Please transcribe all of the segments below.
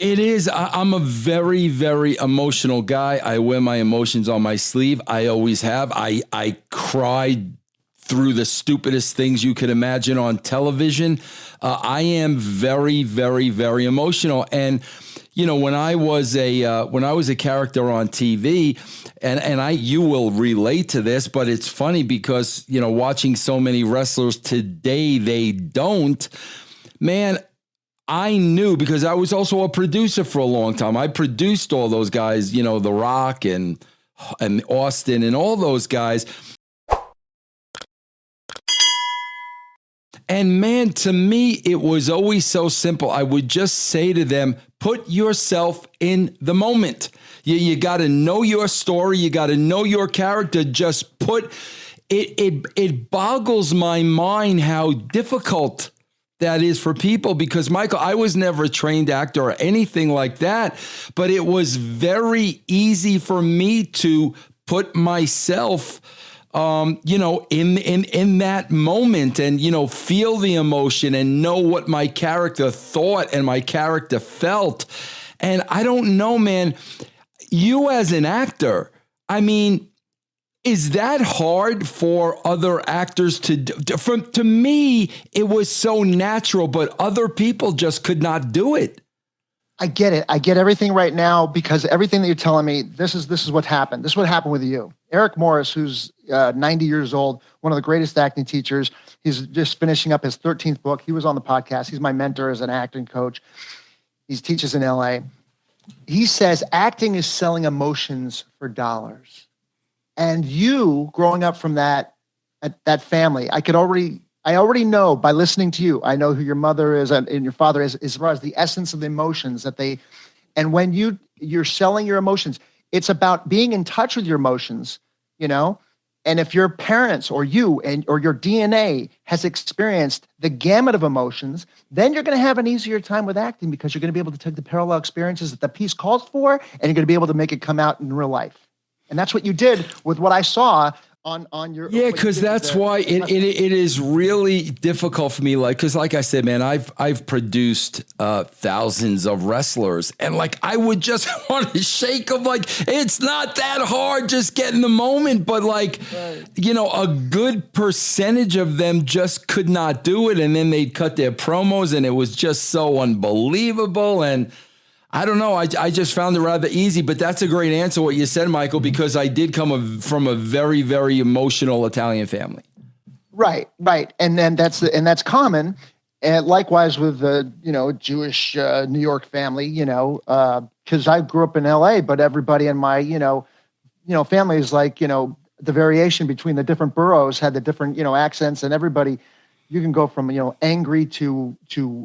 It is. I'm a very, very emotional guy. I wear my emotions on my sleeve. I always have. I cried through the stupidest things you could imagine on television. I am very, very, very emotional. And you know, when I was a character on TV, and you will relate to this, but it's funny because, you know, watching so many wrestlers today, they don't. Man, I knew, because I was also a producer for a long time. I produced all those guys, you know, The Rock and Austin and all those guys. And man, to me, it was always so simple. I would just say to them, put yourself in the moment. You got to know your story. You got to know your character. Just put it. It boggles my mind how difficult that is for people, because Michael, I was never a trained actor or anything like that, but it was very easy for me to put myself you know, in that moment, and, you know, feel the emotion and know what my character thought and my character felt. And I don't know, man, you as an actor, I mean, is that hard for other actors to do? To me, it was so natural, but other people just could not do it. I get it. I get everything right now, because everything that you're telling me, this is what happened. This is what happened with you. Eric Morris, who's 90 years old, one of the greatest acting teachers. He's just finishing up his 13th book. He was on the podcast. He's my mentor as an acting coach. He teaches in LA. He says acting is selling emotions for dollars. And you, growing up from that family, I already know by listening to you, I know who your mother is and your father is, as far as the essence of the emotions that they, and when you're selling your emotions, it's about being in touch with your emotions, you know? And if your parents or you or your DNA has experienced the gamut of emotions, then you're going to have an easier time with acting, because you're going to be able to take the parallel experiences that the piece calls for, and you're going to be able to make it come out in real life. And that's what you did with what I saw on your. Yeah, because that's why it is really difficult for me. Like, because like I said, man, I've produced thousands of wrestlers, and like I would just want to shake them. Like, it's not that hard, just get in the moment. But like, right, you know, a good percentage of them just could not do it, and then they'd cut their promos, and it was just so unbelievable. And I don't know. I just found it rather easy, but that's a great answer, what you said, Michael, because I did come from a very, very emotional Italian family. Right. And then that's common. And likewise with the, you know, Jewish New York family, you know, because I grew up in LA, but everybody in my, you know, family is like, you know, the variation between the different boroughs had the different, you know, accents, and everybody. You can go from, you know, angry to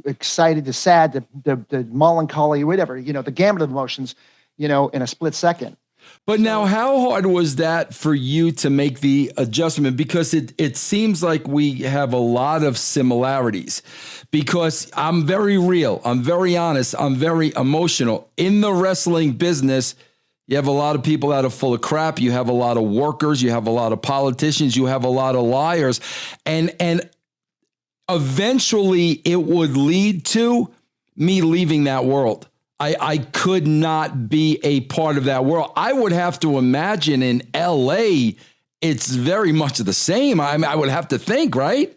excited to sad to melancholy, whatever, you know, the gamut of emotions, you know, in a split second. But now, how hard was that for you to make the adjustment? Because it seems like we have a lot of similarities, because I'm very real. I'm very honest. I'm very emotional. In the wrestling business, you have a lot of people that are full of crap. You have a lot of workers. You have a lot of politicians. You have a lot of liars. And eventually it would lead to me leaving that world. I could not be a part of that world. I would have to imagine in LA, it's very much the same. I would have to think, right?